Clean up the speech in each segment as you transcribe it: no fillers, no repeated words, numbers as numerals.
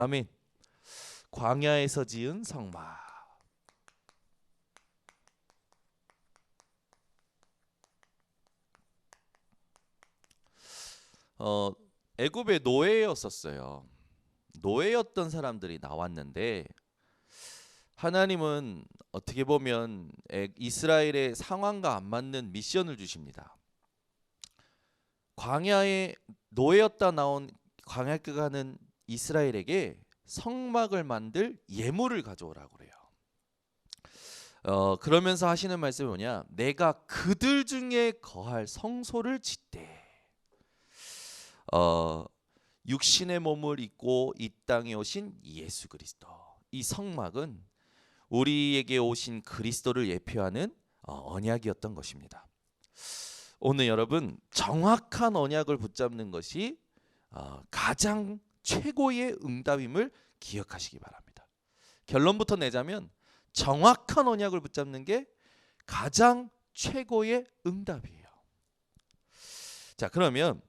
아멘. 광야에서 지은 성막. 어, 애굽의 노예였었어요. 노예였던 사람들이 나왔는데 하나님은 어떻게 보면 이스라엘의 상황과 안 맞는 미션을 주십니다. 광야에 노예였다 나온 광야에 가는 이스라엘에게 성막을 만들 예물을 가져오라고 그래요. 그러면서 하시는 말씀이 뭐냐? 내가 그들 중에 거할 성소를 짓되. 육신의 몸을 입고 이 땅에 오신 예수 그리스도. 이 성막은 우리에게 오신 그리스도를 예표하는 언약이었던 것입니다. 오늘 여러분 정확한 언약을 붙잡는 것이 가장 최고의 응답임을 기억하시기 바랍니다. 결론부터 내자면 정확한 언약을 붙잡는 게 가장 최고의 응답이에요. 자, 그러면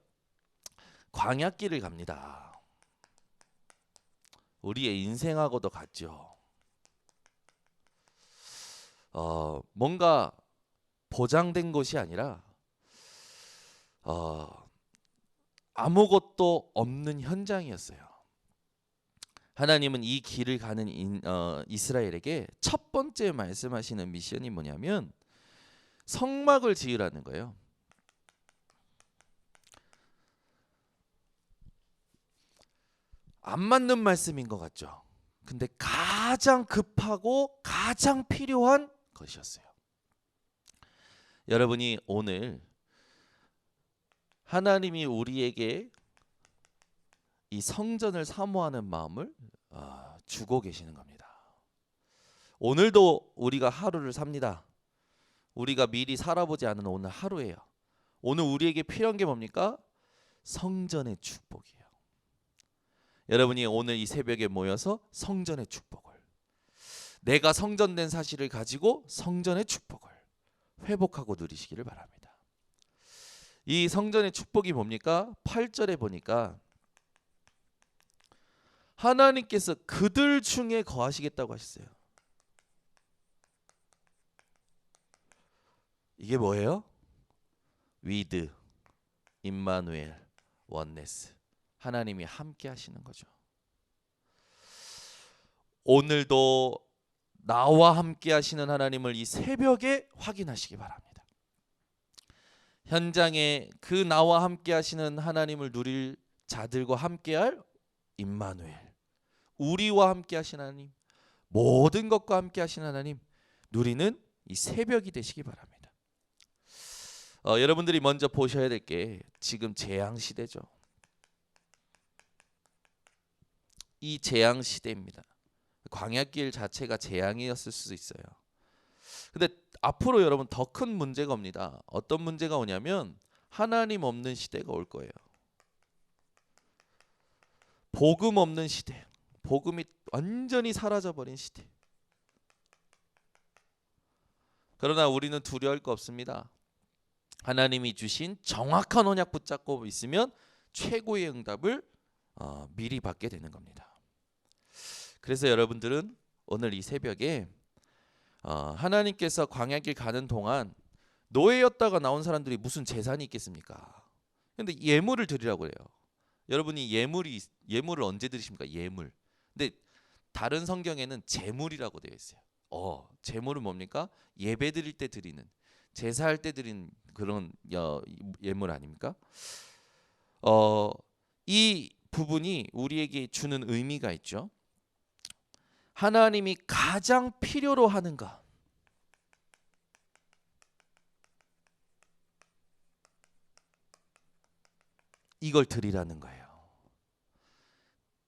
광야길을 갑니다. 우리의 인생하고도 같죠. 뭔가 보장된 것이 아니라 아무것도 없는 현장이었어요. 하나님은 이 길을 가는 이스라엘에게 첫 번째 말씀하시는 미션이 뭐냐면 성막을 지으라는 거예요. 안 맞는 말씀인 것 같죠. 근데 가장 급하고 가장 필요한 것이었어요. 여러분이 오늘 하나님이 우리에게 이 성전을 사모하는 마음을 주고 계시는 겁니다. 오늘도 우리가 하루를 삽니다. 우리가 미리 살아보지 않은 오늘 하루예요. 오늘 우리에게 필요한 게 뭡니까? 성전의 축복이에요. 여러분이 오늘 이 새벽에 모여서 성전의 축복을, 내가 성전된 사실을 가지고 성전의 축복을 회복하고 누리시기를 바랍니다. 이 성전의 축복이 뭡니까? 8절에 보니까 하나님께서 그들 중에 거하시겠다고 하셨어요. 이게 뭐예요? 위드, 임마누엘, 원네스. 하나님이 함께 하시는 거죠. 오늘도 나와 함께 하시는 하나님을 이 새벽에 확인하시기 바랍니다. 현장에 그 나와 함께 하시는 하나님을 누릴 자들과 함께할 임마누엘, 우리와 함께 하신 하나님, 모든 것과 함께 하신 하나님 누리는 이 새벽이 되시기 바랍니다. 여러분들이 먼저 보셔야 될 게 지금 재앙 시대죠. 이 재앙 시대입니다. 광야길 자체가 재앙이었을 수도 있어요. 근데 앞으로 여러분 더 큰 문제가 옵니다. 어떤 문제가 오냐면 하나님 없는 시대가 올 거예요. 복음 없는 시대. 복음이 완전히 사라져버린 시대. 그러나 우리는 두려워할 거 없습니다. 하나님이 주신 정확한 언약 붙잡고 있으면 최고의 응답을 미리 받게 되는 겁니다. 그래서 여러분들은 오늘 이 새벽에 하나님께서 광야길 가는 동안 노예였다가 나온 사람들이 무슨 재산이 있겠습니까? 근데 예물을 드리라고 그래요. 여러분이 예물을 언제 드리십니까? 예물. 근데 다른 성경에는 제물이라고 되어 있어요. 제물은 뭡니까? 예배 드릴 때 드리는, 제사할 때 드리는 그런 예물 아닙니까? 이 부분이 우리에게 주는 의미가 있죠. 하나님이 가장 필요로 하는가? 이걸 드리라는 거예요.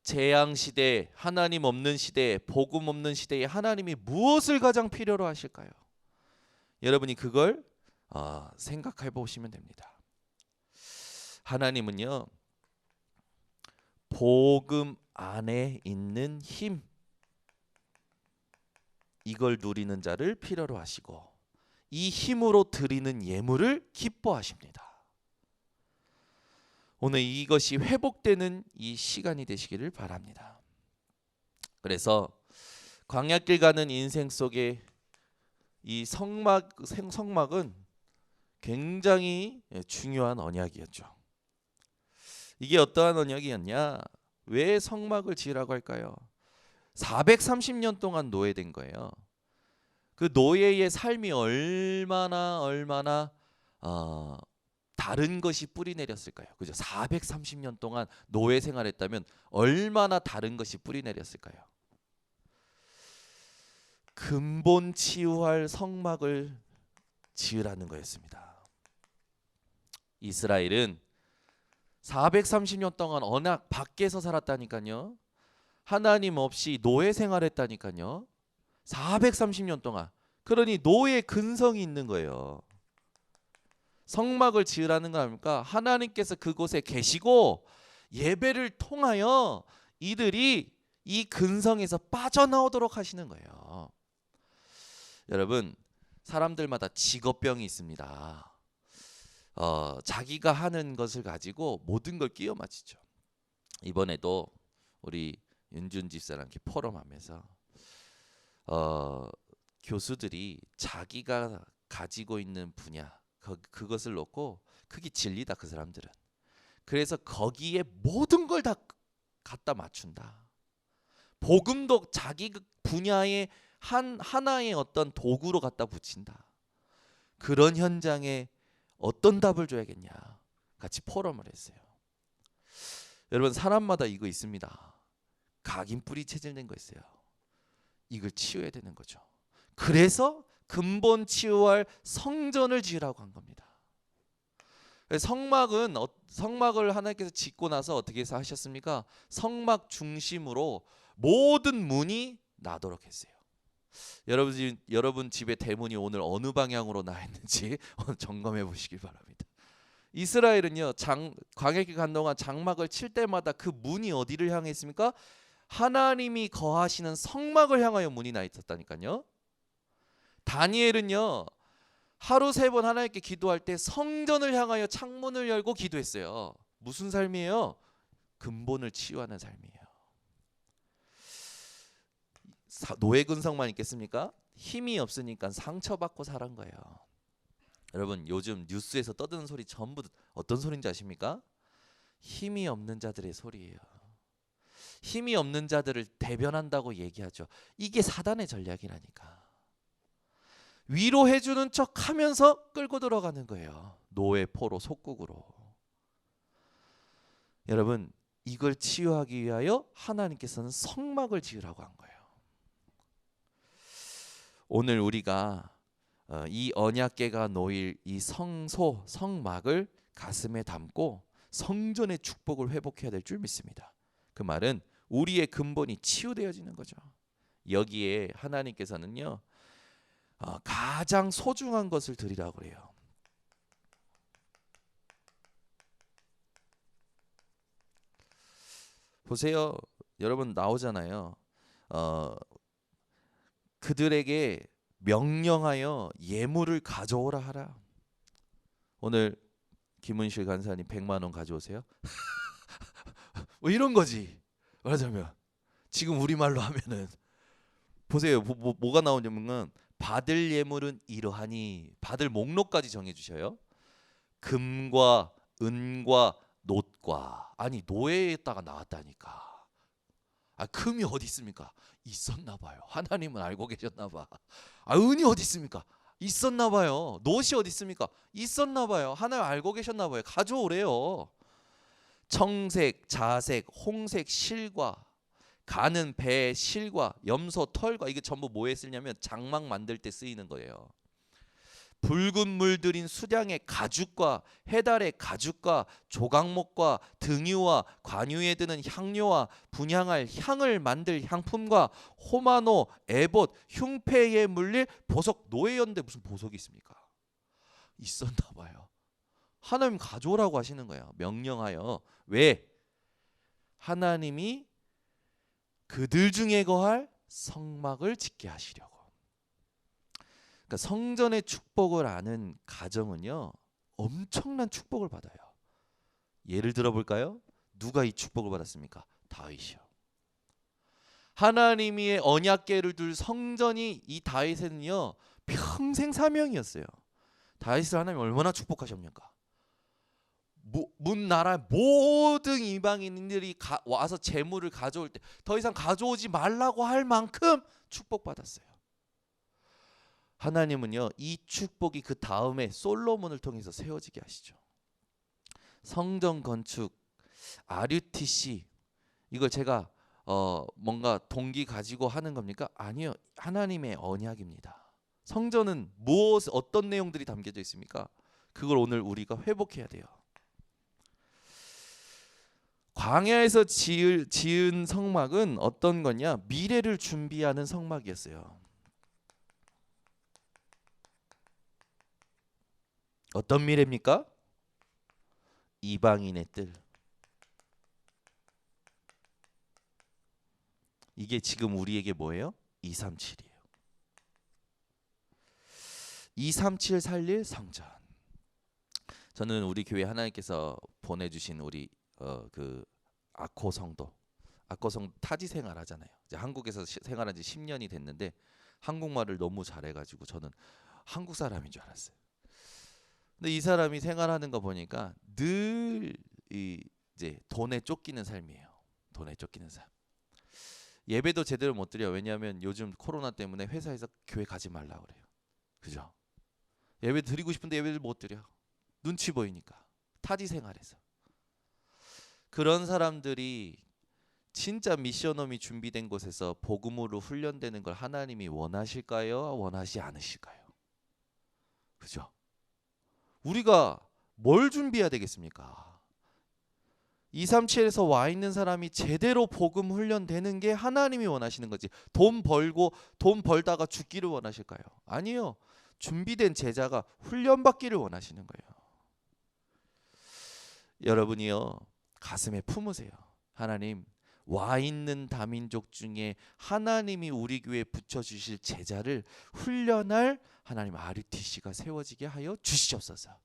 재앙 시대, 하나님 없는 시대, 복음 없는 시대에 하나님이 무엇을 가장 필요로 하실까요? 여러분이 그걸 생각해 보시면 됩니다. 하나님은요, 복음 안에 있는 힘, 이걸 누리는 자를 필요로 하시고 이 힘으로 드리는 예물을 기뻐하십니다. 오늘 이것이 회복되는 이 시간이 되시기를 바랍니다. 그래서 광야길 가는 인생 속에 이 성막은 굉장히 중요한 언약이었죠. 이게 어떠한 언약이었냐? 왜 성막을 지으라고 할까요? 430년 동안 노예된 거예요. 그 노예의 삶이 얼마나 다른 것이 뿌리 내렸을까요? 그죠? 430년 동안 노예 생활했다면 얼마나 다른 것이 뿌리 내렸을까요? 근본 치유할 성막을 지으라는 거였습니다. 이스라엘은 430년 동안 언약 밖에서 살았다니까요. 하나님 없이 노예 생활했다니까요. 430년 동안. 그러니 노예 근성이 있는 거예요. 성막을 지으라는 건 아닙니까? 하나님께서 그곳에 계시고 예배를 통하여 이들이 이 근성에서 빠져나오도록 하시는 거예요. 여러분, 사람들마다 직업병이 있습니다. 자기가 하는 것을 가지고 모든 걸 끼워 맞추죠. 이번에도 우리 윤준 집사랑 이렇게 포럼하면서 교수들이 자기가 가지고 있는 분야 그것을 놓고 그게 진리다 그 사람들은. 그래서 거기에 모든 걸 다 갖다 맞춘다. 복음도 자기 분야의 하나의 어떤 도구로 갖다 붙인다. 그런 현장에 어떤 답을 줘야겠냐. 같이 포럼을 했어요. 여러분, 사람마다 이거 있습니다. 각인 뿌리 체질된 거 있어요. 이걸 치유해야 되는 거죠. 그래서 근본 치유할 성전을 지으라고 한 겁니다. 성막을 하나님께서 짓고 나서 어떻게 해서 하셨습니까? 성막 중심으로 모든 문이 나도록 했어요. 여러분 집의 대문이 오늘 어느 방향으로 나 있는지 오늘 점검해 보시길 바랍니다. 이스라엘은요, 광야길 간 동안 장막을 칠 때마다 그 문이 어디를 향해 있습니까? 하나님이 거하시는 성막을 향하여 문이 나 있었다니까요. 다니엘은요, 하루 3번 하나님께 기도할 때 성전을 향하여 창문을 열고 기도했어요. 무슨 삶이에요? 근본을 치유하는 삶이에요. 노예 근성만 있겠습니까? 힘이 없으니까 상처받고 살은 거예요. 여러분, 요즘 뉴스에서 떠드는 소리 전부 어떤 소리인지 아십니까? 힘이 없는 자들의 소리예요. 힘이 없는 자들을 대변한다고 얘기하죠. 이게 사단의 전략이라니까. 위로해주는 척 하면서 끌고 들어가는 거예요. 노예 포로 속국으로. 여러분, 이걸 치유하기 위하여 하나님께서는 성막을 지으라고 한 거예요. 오늘 우리가 이 언약궤가 놓일 이 성막을 가슴에 담고 성전의 축복을 회복해야 될 줄 믿습니다. 그 말은 우리의 근본이 치유되어지는 거죠. 여기에 하나님께서는요, 가장 소중한 것을 드리라고 그래요. 보세요. 여러분, 나오잖아요. 그들에게 명령하여 예물을 가져오라 하라. 오늘 김은실 간사님 100만 원 가져오세요. 뭐 이런 거지. 말하자면 지금 우리말로 하면은 보세요. 뭐가 나오냐면 받을 예물은 이러하니, 받을 목록까지 정해 주셔요. 금과 은과 놋과. 아니, 노예에다가 나왔다니까. 금이 어디 있습니까? 있었나 봐요. 하나님은 알고 계셨나 봐. 은이 어디 있습니까? 있었나 봐요. 놋이 어디 있습니까? 있었나 봐요. 하나님 알고 계셨나 봐요. 가져오래요. 청색, 자색, 홍색 실과, 가는 배 실과, 염소 털과. 이게 전부 뭐에 쓰냐면 장막 만들 때 쓰이는 거예요. 붉은 물 들인 수량의 가죽과 해달의 가죽과 조각목과 등유와 관유에 드는 향료와 분향할 향을 만들 향품과 호마노, 에봇, 흉패에 물릴 보석. 노예였는데 무슨 보석이 있습니까? 있었나 봐요. 하나님 가져오라고 하시는 거예요. 명령하여. 왜? 하나님이 그들 중에 거할 성막을 짓게 하시려고. 그러니까 성전의 축복을 아는 가정은요, 엄청난 축복을 받아요. 예를 들어 볼까요? 누가 이 축복을 받았습니까? 다윗이요. 하나님의 언약궤를 둘 성전이 이 다윗에는요 평생 사명이었어요. 다윗을 하나님 얼마나 축복하셨습니까? 문 나라 모든 이방인들이 와서 재물을 가져올 때 더 이상 가져오지 말라고 할 만큼 축복받았어요. 하나님은요 이 축복이 그 다음에 솔로몬을 통해서 세워지게 하시죠. 성전 건축 RUTC 이걸 제가 뭔가 동기 가지고 하는 겁니까? 아니요. 하나님의 언약입니다. 성전은 어떤 내용들이 담겨져 있습니까? 그걸 오늘 우리가 회복해야 돼요. 광야에서 지은 성막은 어떤 거냐? 미래를 준비하는 성막이었어요. 어떤 미래입니까? 이방인의 뜰. 이게 지금 우리에게 뭐예요? 237이에요. 237 살릴 성전. 저는 우리 교회 하나님께서 보내주신 우리 그 아코 성도 타지 생활하잖아요. 이제 한국에서 생활한 지 10년이 됐는데 한국말을 너무 잘해가지고 저는 한국 사람인 줄 알았어요. 근데 이 사람이 생활하는 거 보니까 늘 이제 돈에 쫓기는 삶이에요. 돈에 쫓기는 삶. 예배도 제대로 못 드려. 왜냐하면 요즘 코로나 때문에 회사에서 교회 가지 말라 그래요. 그죠? 예배 드리고 싶은데 예배를 못 드려. 눈치 보이니까. 타지 생활에서. 그런 사람들이 진짜 미션홈이 준비된 곳에서 복음으로 훈련되는 걸 하나님이 원하실까요? 원하지 않으실까요? 그죠? 우리가 뭘 준비해야 되겠습니까? 237에서 와 있는 사람이 제대로 복음 훈련되는 게 하나님이 원하시는 거지. 돈 벌다가 죽기를 원하실까요? 아니요. 준비된 제자가 훈련받기를 원하시는 거예요. 여러분이요. 가슴에 품으세요. 하나님, 와 있는 다민족 중에 하나님이 우리 교회에 붙여주실 제자를 훈련할 하나님 RUTC가 세워지게 하여 주시옵소서.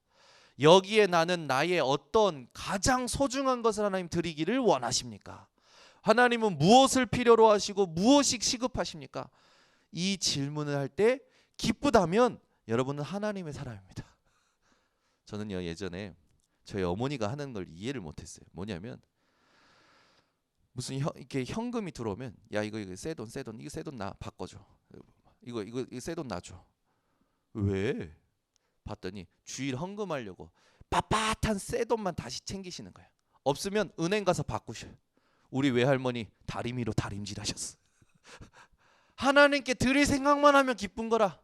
여기에 나는 나의 어떤 가장 소중한 것을 하나님 드리기를 원하십니까? 하나님은 무엇을 필요로 하시고 무엇이 시급하십니까? 이 질문을 할 때 기쁘다면 여러분은 하나님의 사람입니다. 저는요 예전에 저희 어머니가 하는 걸 이해를 못했어요. 뭐냐면 무슨 이렇게 현금이 들어오면 야 이거 새 돈 이거 새 돈 나 바꿔줘. 이거 새 돈 놔줘. 왜? 봤더니 주일 헌금하려고 빳빳한 새 돈만 다시 챙기시는 거예요. 없으면 은행 가서 바꾸셔요. 우리 외할머니 다리미로 다림질하셨어. 하나님께 드릴 생각만 하면 기쁜 거라.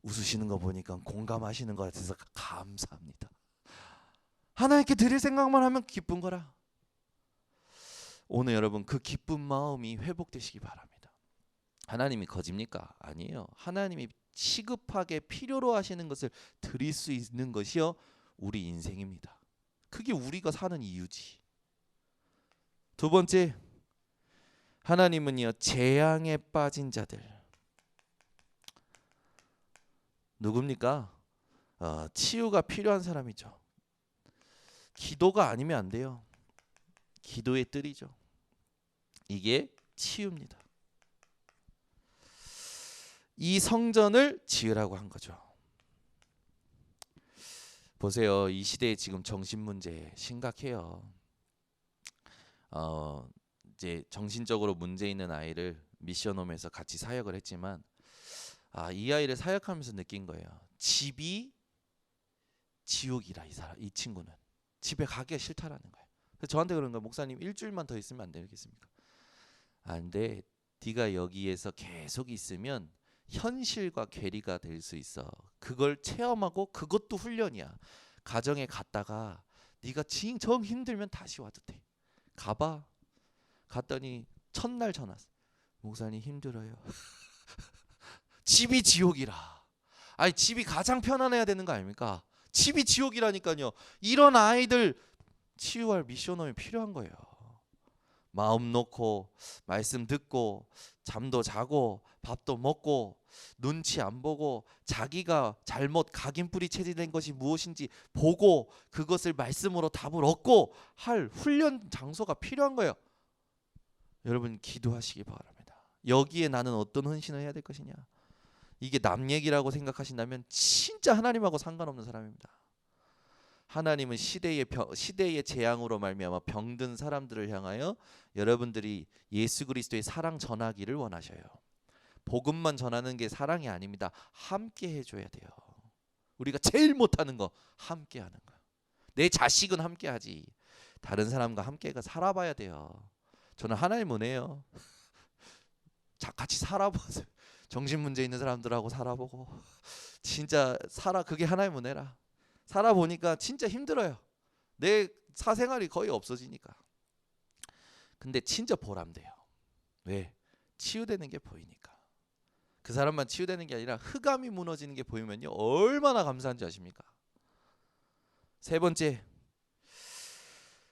웃으시는 거 보니까 공감하시는 것 같아서 감사합니다. 하나님께 드릴 생각만 하면 기쁜 거라. 오늘 여러분 그 기쁜 마음이 회복되시기 바랍니다. 하나님이 거짓입니까? 아니에요. 하나님이 시급하게 필요로 하시는 것을 드릴 수 있는 것이요 우리 인생입니다. 그게 우리가 사는 이유지. 두 번째, 하나님은요 재앙에 빠진 자들. 누굽니까? 치유가 필요한 사람이죠. 기도가 아니면 안 돼요. 기도의 뜰이죠. 이게 치유입니다. 이 성전을 지으라고 한 거죠. 보세요. 이 시대에 지금 정신 문제 심각해요. 이제 정신적으로 문제 있는 아이를 미션홈에서 같이 사역을 했지만 이 아이를 사역하면서 느낀 거예요. 집이 지옥이라 이 친구는 집에 가기가 싫다라는 거예요. 그래서 저한테 그런 거예요. 목사님 일주일만 더 있으면 안 되겠습니까? 근데 네가 여기에서 계속 있으면 현실과 괴리가 될 수 있어. 그걸 체험하고 그것도 훈련이야. 가정에 갔다가 네가 정 힘들면 다시 와도 돼. 가봐. 갔더니 첫날 전화. 목사님 힘들어요. 집이 지옥이라. 아니 집이 가장 편안해야 되는 거 아닙니까? 집이 지옥이라니까요. 이런 아이들 치유할 미션홈이 필요한 거예요. 마음 놓고 말씀 듣고 잠도 자고 밥도 먹고 눈치 안 보고 자기가 잘못 각인뿌리 체질된 것이 무엇인지 보고 그것을 말씀으로 답을 얻고 할 훈련 장소가 필요한 거예요. 여러분 기도하시기 바랍니다. 여기에 나는 어떤 헌신을 해야 될 것이냐. 이게 남 얘기라고 생각하신다면 진짜 하나님하고 상관없는 사람입니다. 하나님은 시대의 재앙으로 말미암아 병든 사람들을 향하여 여러분들이 예수 그리스도의 사랑 전하기를 원하셔요. 복음만 전하는 게 사랑이 아닙니다. 함께 해줘야 돼요. 우리가 제일 못하는 거 함께 하는 거. 내 자식은 함께 하지. 다른 사람과 함께 살아봐야 돼요. 저는 하나님 은혜요. 같이 살아보세요. 정신 문제 있는 사람들하고 살아보고 진짜 그게 하나님 은혜라. 살아보니까 진짜 힘들어요. 내 사생활이 거의 없어지니까. 근데 진짜 보람돼요. 왜? 치유되는 게 보이니까. 그 사람만 치유되는 게 아니라 흑암이 무너지는 게 보이면요 얼마나 감사한지 아십니까? 세 번째,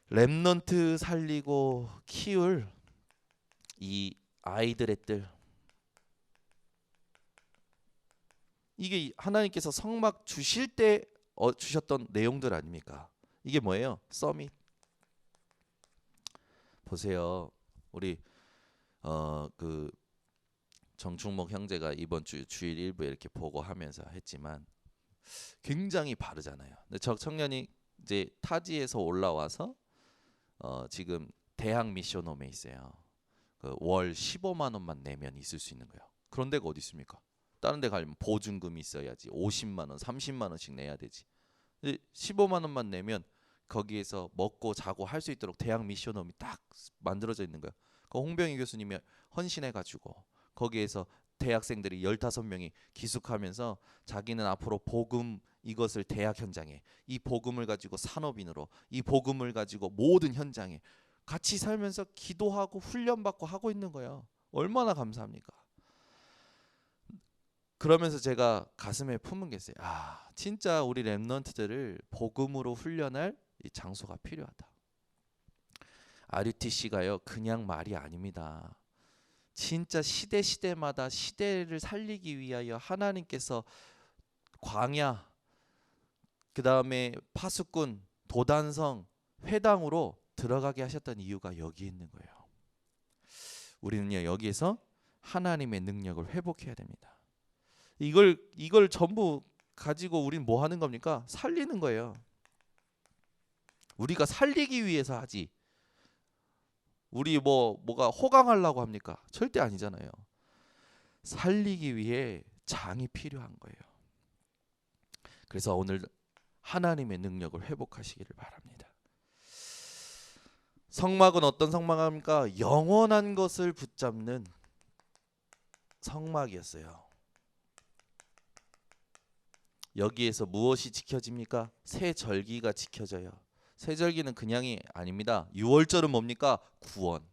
렘넌트 살리고 키울 이 아이들의 뜰. 이게 하나님께서 성막 주실 때 주셨던 내용들 아닙니까? 이게 뭐예요? 서밋. 보세요. 우리 그 정충목 형제가 이번 주 주일 일부에 이렇게 보고하면서 했지만 굉장히 바르잖아요. 근데 저 청년이 이제 타지에서 올라와서 지금 대학 미션홈에 있어요. 월 15만 원만 내면 있을 수 있는 거예요. 그런 데가 어디 있습니까? 다른 데 가려면 보증금이 있어야지 50만 원, 30만 원씩 내야 되지. 15만 원만 내면 거기에서 먹고 자고 할 수 있도록 대학 미션홈이 딱 만들어져 있는 거예요. 그 홍병희 교수님이 헌신해가지고 거기에서 대학생들이 15명이 기숙하면서 자기는 앞으로 복음 이것을 대학 현장에, 이 복음을 가지고 산업인으로, 이 복음을 가지고 모든 현장에 같이 살면서 기도하고 훈련받고 하고 있는 거예요. 얼마나 감사합니까? 그러면서 제가 가슴에 품은 게 있어요. 진짜 우리 렘넌트들을 복음으로 훈련할 이 장소가 필요하다. RUTC가요 그냥 말이 아닙니다. 진짜 시대마다 시대를 살리기 위하여 하나님께서 광야, 그 다음에 파수꾼, 도단성, 회당으로 들어가게 하셨던 이유가 여기 있는 거예요. 우리는요 여기에서 하나님의 능력을 회복해야 됩니다. 이걸 전부 가지고 우린 뭐 하는 겁니까? 살리는 거예요. 우리가 살리기 위해서 하지. 우리 뭐가 호강하려고 합니까? 절대 아니잖아요. 살리기 위해 장이 필요한 거예요. 그래서 오늘 하나님의 능력을 회복하시기를 바랍니다. 성막은 어떤 성막입니까? 영원한 것을 붙잡는 성막이었어요. 여기에서 무엇이 지켜집니까? 새 절기가 지켜져요. 새 절기는 그냥이 아닙니다. 유월절은 뭡니까? 구원.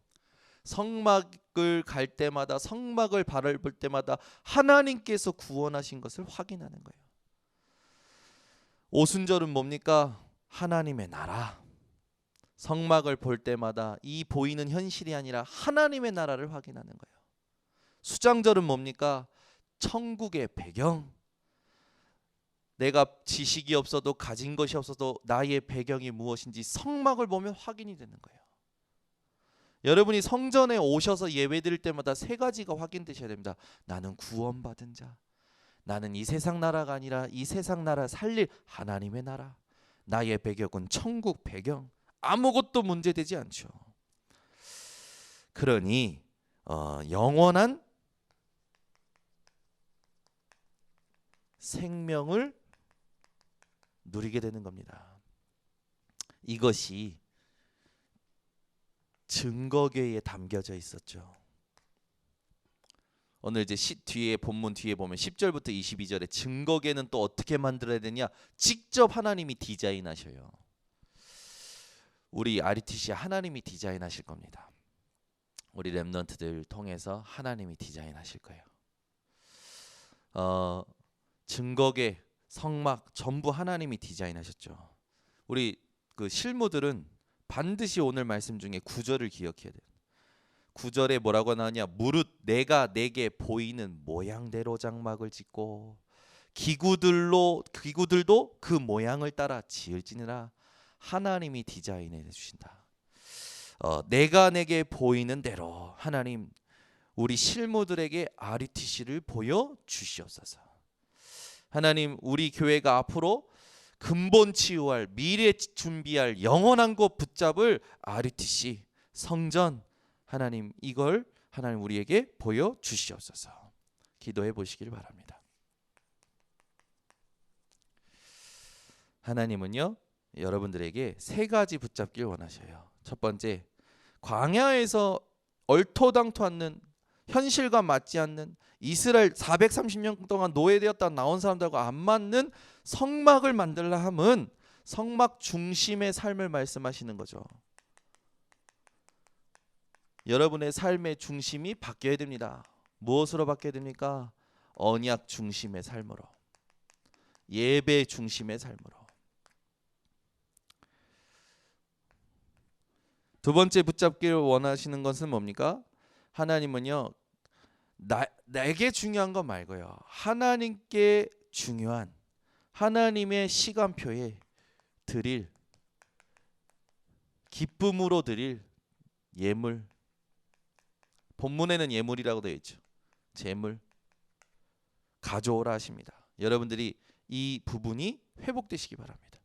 성막을 갈 때마다, 성막을 바라볼 때마다 하나님께서 구원하신 것을 확인하는 거예요. 오순절은 뭡니까? 하나님의 나라. 성막을 볼 때마다 이 보이는 현실이 아니라 하나님의 나라를 확인하는 거예요. 수장절은 뭡니까? 천국의 배경. 내가 지식이 없어도 가진 것이 없어도 나의 배경이 무엇인지 성막을 보면 확인이 되는 거예요. 여러분이 성전에 오셔서 예배드릴 때마다 세 가지가 확인되셔야 됩니다. 나는 구원받은 자. 나는 이 세상 나라가 아니라 이 세상 나라 살릴 하나님의 나라. 나의 배경은 천국 배경. 아무것도 문제되지 않죠. 그러니 영원한 생명을 누리게 되는 겁니다. 이것이 증거궤에 담겨져 있었죠. 오늘 이제 뒤에 본문 뒤에 보면 10절부터 22절에 증거궤는 또 어떻게 만들어야 되냐? 직접 하나님이 디자인하셔요. 우리 RUTC 하나님이 디자인하실 겁니다. 우리 렘넌트들 통해서 하나님이 디자인하실 거예요. 증거궤, 성막 전부 하나님이 디자인하셨죠. 우리 그 실무들은 반드시 오늘 말씀 중에 9절을 기억해야 돼요. 9절에 뭐라고 나오냐? 무릇 내가 내게 보이는 모양대로 장막을 짓고 기구들도 그 모양을 따라 지을지니라. 하나님이 디자인해 주신다. 내가 내게 보이는 대로 하나님 우리 실무들에게 RUTC를 보여 주시옵소서. 하나님 우리 교회가 앞으로 근본 치유할 미래 준비할 영원한 곳 붙잡을 RUTC 성전 하나님 이걸 하나님 우리에게 보여 주시옵소서. 기도해 보시길 바랍니다. 하나님은요 여러분들에게 세 가지 붙잡길 원하셔요. 첫 번째, 광야에서 얼토당토 않는 현실과 맞지 않는 이스라엘 430년 동안 노예되었다 나온 사람들과 안 맞는 성막을 만들라 함은 성막 중심의 삶을 말씀하시는 거죠. 여러분의 삶의 중심이 바뀌어야 됩니다. 무엇으로 바뀌어야 됩니까? 언약 중심의 삶으로, 예배 중심의 삶으로. 두 번째 붙잡기를 원하시는 것은 뭡니까? 하나님은요 내게 중요한 거 말고요 하나님께 중요한 하나님의 시간표에 드릴 기쁨으로 드릴 예물, 본문에는 예물이라고 되어 있죠. 제물 가져오라 하십니다. 여러분들이 이 부분이 회복되시기 바랍니다.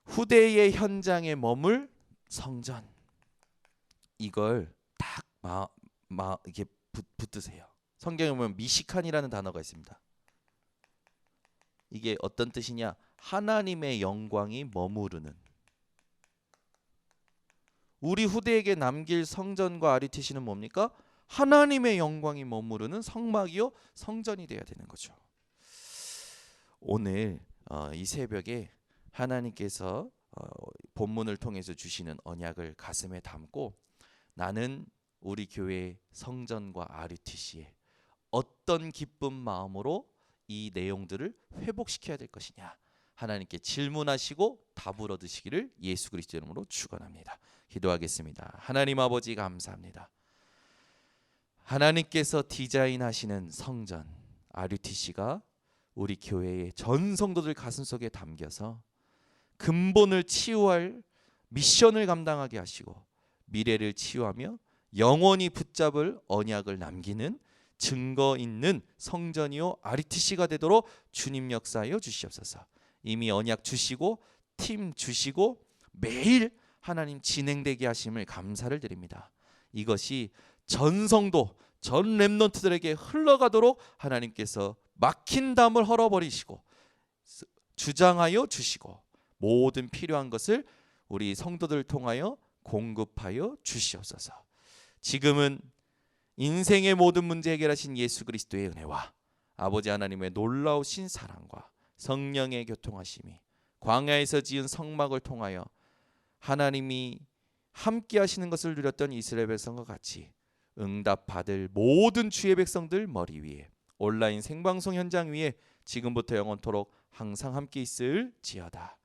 후대의 현장에 머물 성전, 이걸 딱 이렇게 붙드세요. 성경에 보면 미시칸이라는 단어가 있습니다. 이게 어떤 뜻이냐? 하나님의 영광이 머무르는, 우리 후대에게 남길 성전과 RUTC는 뭡니까? 하나님의 영광이 머무르는 성막이요 성전이 되어야 되는 거죠. 오늘 이 새벽에 하나님께서 본문을 통해서 주시는 언약을 가슴에 담고 나는 우리 교회 성전과 RUTC에 어떤 기쁜 마음으로 이 내용들을 회복시켜야 될 것이냐 하나님께 질문하시고 답을 얻으시기를 예수 그리스도 이름으로 축원합니다. 기도하겠습니다. 하나님 아버지 감사합니다. 하나님께서 디자인하시는 성전 RUTC가 우리 교회의 전 성도들 가슴속에 담겨서 근본을 치유할 미션을 감당하게 하시고 미래를 치유하며 영원히 붙잡을 언약을 남기는 증거 있는 성전이요 RUTC가 되도록 주님 역사하여 주시옵소서. 이미 언약 주시고 팀 주시고 매일 하나님 진행되게 하심을 감사를 드립니다. 이것이 전 성도 전 렘넌트들에게 흘러가도록 하나님께서 막힌 담을 헐어버리시고 주장하여 주시고 모든 필요한 것을 우리 성도들 통하여 공급하여 주시옵소서. 지금은 인생의 모든 문제 해결하신 예수 그리스도의 은혜와 아버지 하나님의 놀라우신 사랑과 성령의 교통하심이 광야에서 지은 성막을 통하여 하나님이 함께 하시는 것을 누렸던 이스라엘 백성과 같이 응답받을 모든 주의 백성들 머리 위에 온라인 생방송 현장 위에 지금부터 영원토록 항상 함께 있을지어다.